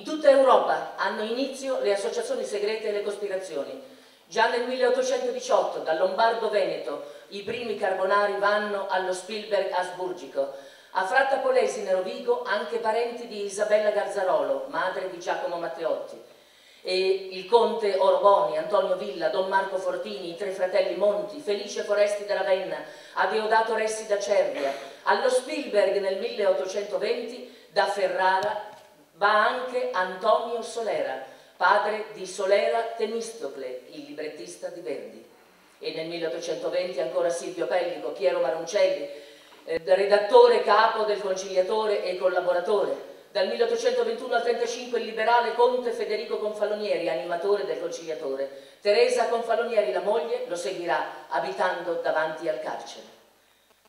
In tutta Europa hanno inizio le associazioni segrete e le cospirazioni. Già nel 1818, dal Lombardo-Veneto, i primi carbonari vanno allo Spielberg asburgico. A Fratta Polesine Rovigo anche parenti di Isabella Garzarolo, madre di Giacomo Matteotti. E il conte Orboni, Antonio Villa, Don Marco Fortini, i tre fratelli Monti, Felice Foresti da Ravenna, Adeodato Ressi da Cervia. Allo Spielberg nel 1820 da Ferrara va anche Antonio Solera, padre di Solera Temistocle, il librettista di Verdi. E nel 1820 ancora Silvio Pellico, Piero Maruncelli, redattore capo del Conciliatore e collaboratore. Dal 1821 al 1935 il liberale conte Federico Confalonieri, animatore del Conciliatore. Teresa Confalonieri, la moglie, lo seguirà abitando davanti al carcere.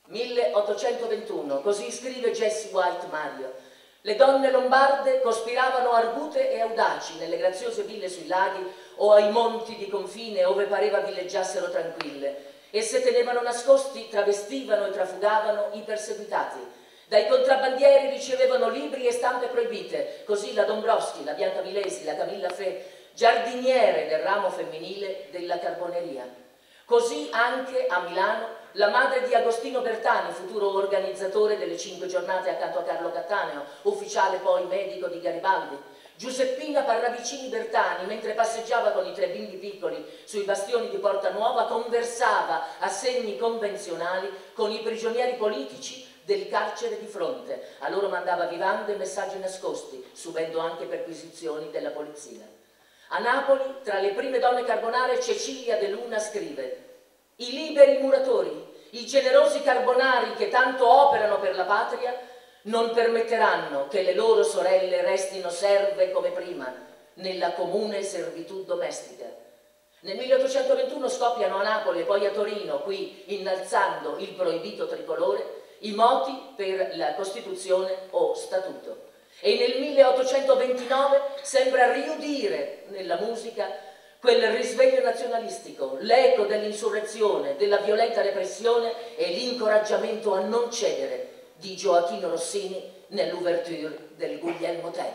1821, così scrive Jesse White Mario. Le donne lombarde cospiravano argute e audaci nelle graziose ville sui laghi o ai monti di confine ove pareva villeggiassero tranquille. Esse tenevano nascosti, travestivano e trafugavano i perseguitati. Dai contrabbandieri ricevevano libri e stampe proibite, così la Dombrowski, la Biancavilesi, la Camilla Fe, giardiniere del ramo femminile della Carboneria. Così anche a Milano la madre di Agostino Bertani, futuro organizzatore delle 5 giornate accanto a Carlo Cattaneo, ufficiale poi medico di Garibaldi. Giuseppina Parravicini Bertani, mentre passeggiava con i 3 bimbi piccoli sui bastioni di Porta Nuova, conversava a segni convenzionali con i prigionieri politici del carcere di fronte. A loro mandava vivande e messaggi nascosti, subendo anche perquisizioni della polizia. A Napoli, tra le prime donne carbonare, Cecilia De Luna scrive: i liberi muratori, i generosi carbonari che tanto operano per la patria, non permetteranno che le loro sorelle restino serve come prima, nella comune servitù domestica. Nel 1821 scoppiano a Napoli e poi a Torino, qui innalzando il proibito tricolore, i moti per la Costituzione o Statuto. E nel 1829 sembra riudire nella musica quel risveglio nazionalistico, l'eco dell'insurrezione, della violenta repressione e l'incoraggiamento a non cedere di Gioachino Rossini nell'ouverture del Guglielmo Tell.